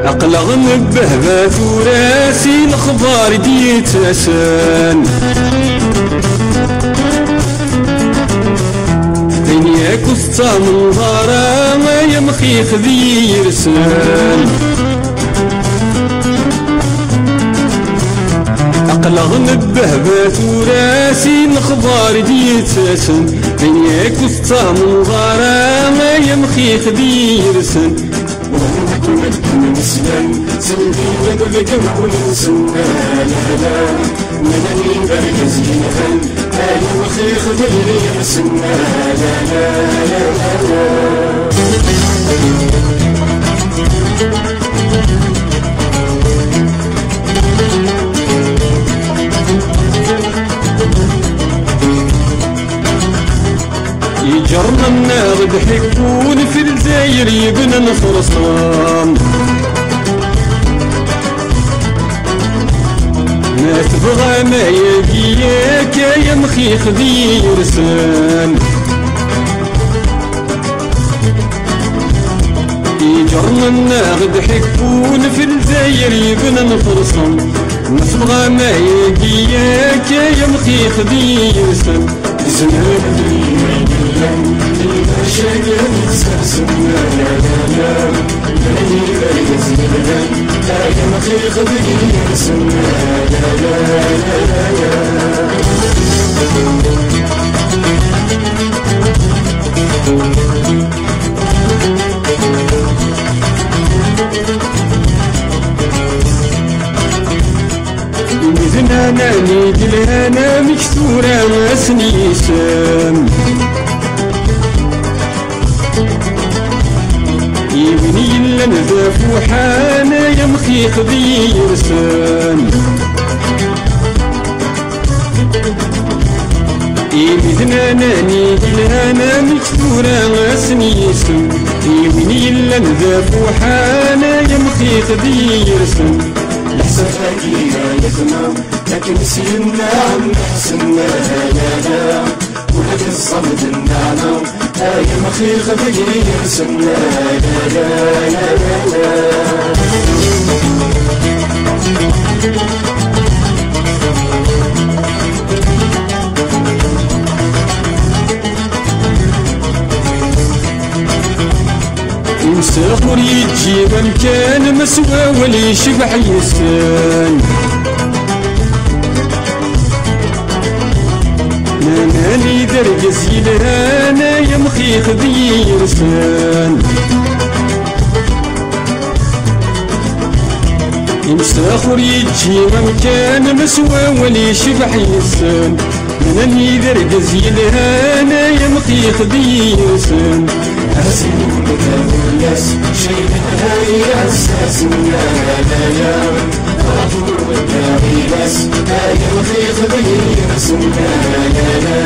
أقلغ نبه ثوراسي الأخبار ديتسان دنياك وسطا من ظهرا ما يمخيخ ذي يرسان أقلغ نبه ثوراسي الأخبار ديتسان دنياك وسطا من ظهرا ما يمخيخ ذي يرسان مسلم سلبي ودلك ونسنا لا من البركز ينهل آي وخيخ دلي مسنا لا يجرنا النار ضحكون في الجزائر يبنى نفرصان ما تبغى ما يبيك يا مخيخ ذي يرسان يجرنا النار ضحكون في الجزائر يبنى نفرصان ما تبغى ما يبيك يا مخيخ ذي يرسان زمان شجر سرسنا لا بني بركز ينهل آي وخيخ دلي مسنا إذن أنا نيجي أنا مكسورة ما سنيسام يبني إلا نذاف وحانا يا مخيخ ذي يرسان إذن أنا نيجي أنا مكسورة ما سنيسام يبني إلا نذاف وحانا يا مخيخ ذي يرسان لحسن فاكينا يخنا لكن سيرنا عم حسنا لا ولكن الصمد النعنا آي مخيخ ذي يرسنا لا مسافر يجي مكان مسوى ولي شبح يسان ماني درجز يلهانا يا مخيخ ذي يرسان مسافر يجي مكان مسوى ولي شبح يسان ماني درجز يلهانا يا مخيخ ذي يرسان أسير الناس شيء هاي أساسنا لا رجل والداعي بس آي وخيخ ذي يرسنا لا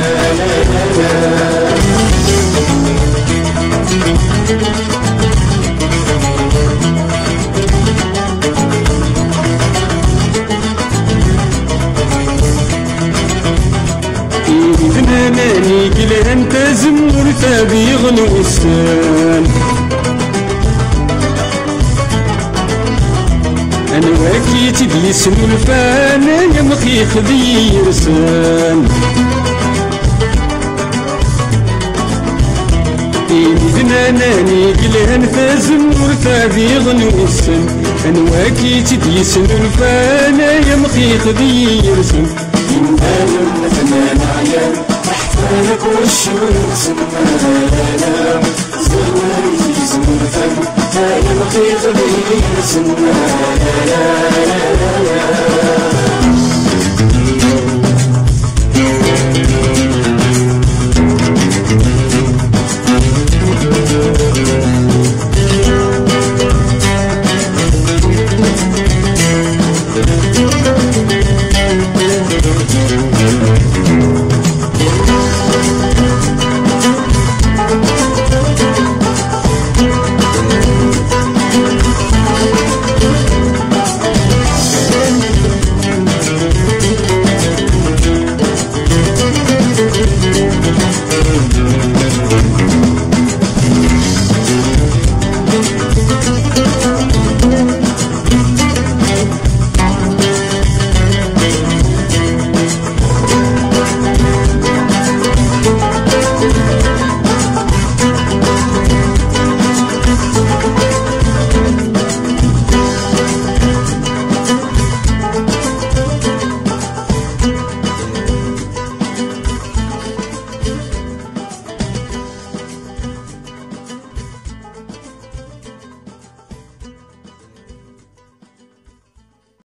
إذن ماني قل أنت زمر ثابي غنوسان أنا واكي تديس الفان يا مخيخ ذي يرسان إذن أناني قل أنت زمر ثابي غنوسان أنا واكي تديس الفان يا مخيخ ذي يرسان إننا فنان عيان أحفادك والشمس لا زمان في زمان آي مخيخ ذي يرسنا لا